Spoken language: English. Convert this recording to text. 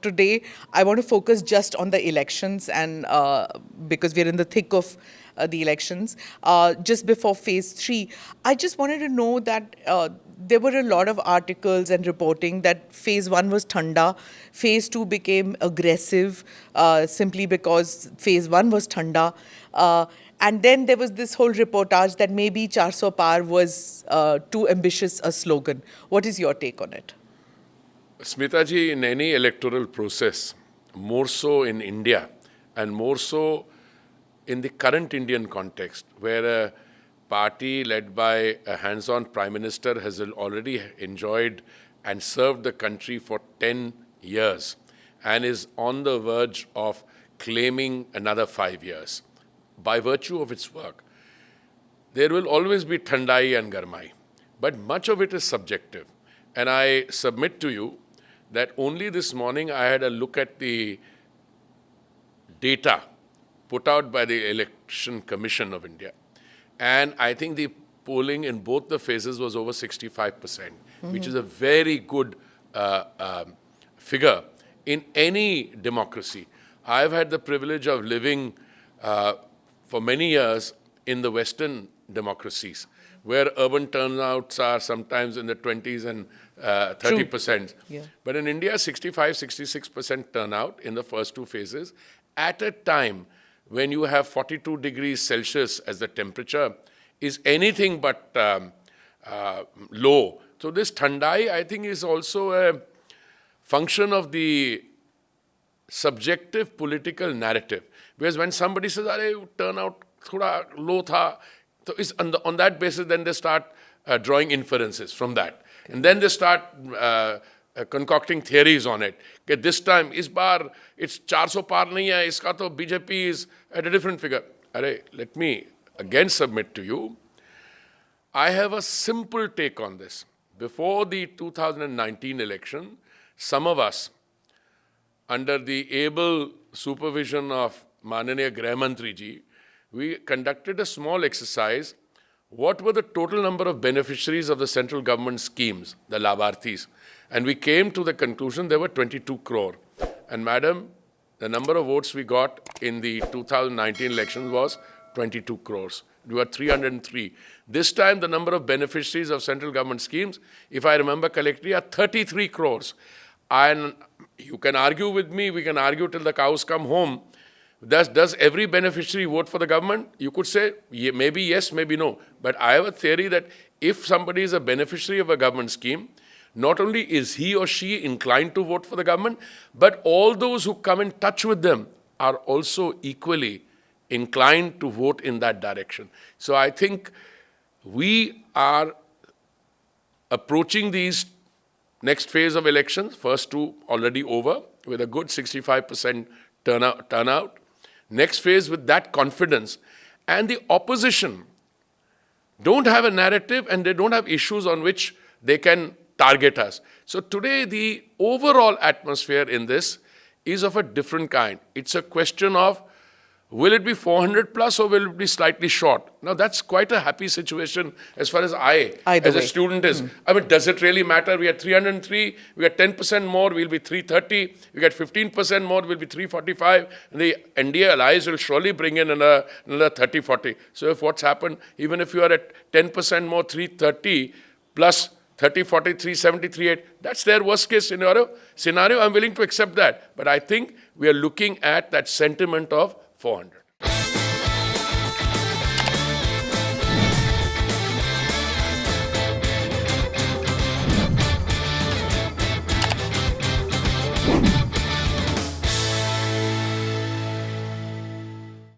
today, I want to focus just on the elections, and because we're in the thick of the elections. Just before phase 3, I just wanted to know that there were a lot of articles and reporting that phase 1 was thanda, phase 2 became aggressive simply because phase 1 was thanda. And then there was this whole reportage that maybe 400 Paar was too ambitious a slogan. What is your take on it? Smita ji, in any electoral process, more so in India and more so in the current Indian context, where a party led by a hands-on Prime Minister has already enjoyed and served the country for 10 years and is on the verge of claiming another 5 years by virtue of its work. There will always be thandai and garmai, but much of it is subjective. And I submit to you that only this morning I had a look at the data put out by the Election Commission of India. And I think the polling in both the phases was over 65%, which is a very good figure in any democracy. I've had the privilege of living for many years in the Western democracies, where urban turnouts are sometimes in the 20s and 30%. Yeah. But in India, 65, 66% turnout in the first two phases at a time when you have 42 degrees Celsius as the temperature is anything but low. So this thandai, I think, is also a function of the subjective political narrative. Because when somebody says, "Arey, turnout thoda low tha," so it's on that basis, then they start drawing inferences from that. And then they start concocting theories on it. Okay, this time, is bar, it's 400 par nahi hai, iska to BJP is at a different figure. Arey, let me again submit to you. I have a simple take on this. Before the 2019 election, some of us, under the able supervision of Mananiya Grah Mantri ji, we conducted a small exercise. What were the total number of beneficiaries of the central government schemes, the Labharthis? And we came to the conclusion there were 22 crore. And madam, the number of votes we got in the 2019 elections was 22 crores. We were 303. This time the number of beneficiaries of central government schemes, if I remember correctly, are 33 crores. And you can argue with me, we can argue till the cows come home. Does every beneficiary vote for the government? You could say, maybe yes, maybe no. But I have a theory that if somebody is a beneficiary of a government scheme, not only is he or she inclined to vote for the government, but all those who come in touch with them are also equally inclined to vote in that direction. So I think we are approaching these next phase of elections, first two already over, with a good 65% turnout. Next phase with that confidence. And the opposition don't have a narrative and they don't have issues on which they can target us. So today the overall atmosphere in this is of a different kind. It's a question of, will it be 400 plus or will it be slightly short? Now that's quite a happy situation as far as as a student is. I mean, does it really matter? We had 303, we got 10% more, we'll be 330. We got 15% more, we'll be 345. And the NDA allies will surely bring in another 30, 40. So if what's happened, even if you are at 10% more, 330 plus 30, 40, 370, 38, that's their worst case scenario. I'm willing to accept that. But I think we are looking at that sentiment of 400.